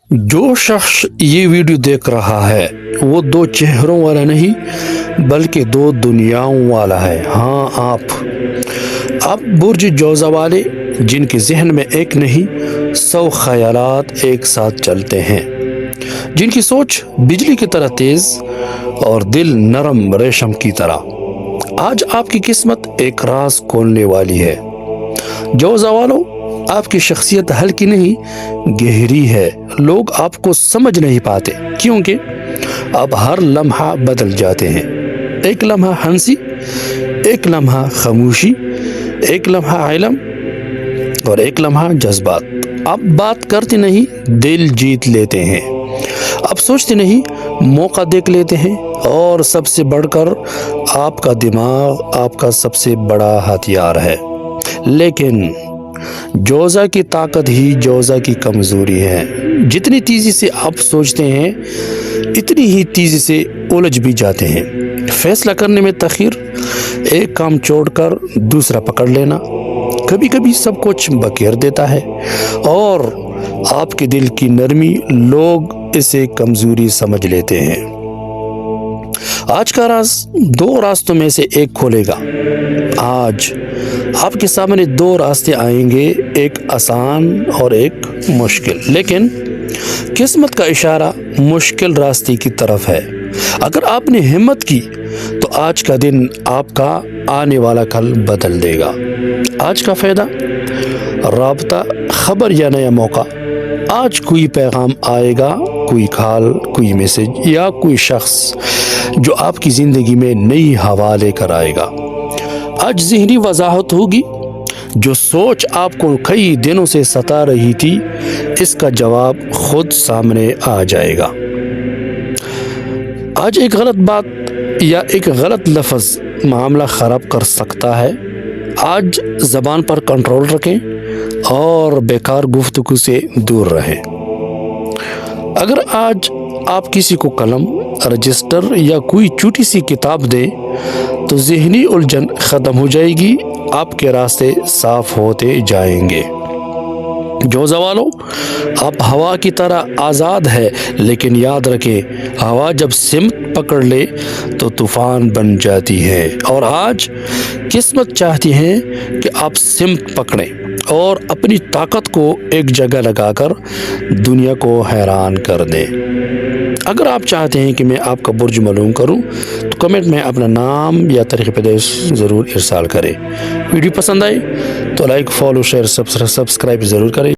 जो शख्स ये वीडियो देख रहा है वो दो चेहरों वाला नहीं बल्कि दो दुनियाओं वाला है। हाँ, आप बुर्ज जोज़ा वाले जिनके जहन में एक नहीं 100 ख्यालात एक साथ चलते हैं, जिनकी सोच बिजली की तरह तेज और दिल नरम रेशम की तरह। आज आपकी किस्मत एक राज खोलने वाली है। जोज़ा वालों, आपकी शख्सियत हल्की नहीं गहरी है। लोग आपको समझ नहीं पाते क्योंकि आप हर लम्हा बदल जाते हैं। एक लम्हा हंसी, एक लम्हा खामोशी, एक लम्हा इल्म और एक लम्हा जज्बात। आप बात करते नहीं दिल जीत लेते हैं, आप सोचते नहीं मौका देख लेते हैं, और सबसे बढ़कर आपका दिमाग आपका सबसे बड़ा हथियार है। लेकिन जोज़ा की ताकत ही जोज़ा की कमज़ोरी है। जितनी तेज़ी से आप सोचते हैं इतनी ही तेज़ी से उलझ भी जाते हैं। फैसला करने में तख़ीर, एक काम छोड़कर दूसरा पकड़ लेना कभी कभी सब कुछ बखेर देता है, और आपके दिल की नरमी लोग इसे कमज़ोरी समझ लेते हैं। आज का राज दो रास्तों में से एक खोलेगा। आज आपके सामने दो रास्ते आएंगे, एक आसान और एक मुश्किल, लेकिन किस्मत का इशारा मुश्किल रास्ते की तरफ है। अगर आपने हिम्मत की तो आज का दिन आपका आने वाला कल बदल देगा। आज का फ़ायदा, राबता, खबर या नया मौका। आज कोई पैगाम आएगा, कोई कॉल, कोई मैसेज या कोई शख्स जो आपकी ज़िंदगी में नई हवा लेकर आएगा। आज ज़हनी वजाहत होगी। जो सोच आपको कई दिनों से सता रही थी, इसका जवाब खुद सामने आ जाएगा। आज एक गलत बात या एक गलत लफ्ज़ मामला ख़राब कर सकता है। आज ज़बान पर कंट्रोल रखें और बेकार गुफ्तगू से दूर रहें। अगर आज आप किसी को कलम, रजिस्टर या कोई छोटी सी किताब दें तो ज़हनी उलझन ख़त्म हो जाएगी, आपके रास्ते साफ होते जाएंगे। जोज़ा वालों, आप हवा की तरह आज़ाद है, लेकिन याद रखें हवा जब सिमत पकड़ ले तो तूफ़ान बन जाती है। और आज किस्मत चाहती है कि आप सिमत पकड़ें और अपनी ताकत को एक जगह लगाकर दुनिया को हैरान कर दें। अगर आप चाहते हैं कि मैं आपका बुर्ज मालूम करूं तो कमेंट में अपना नाम या तारीख़ पैदाइश ज़रूर इरसाल करें। वीडियो पसंद आए तो लाइक, फॉलो, शेयर, सब्सक्राइब ज़रूर करें।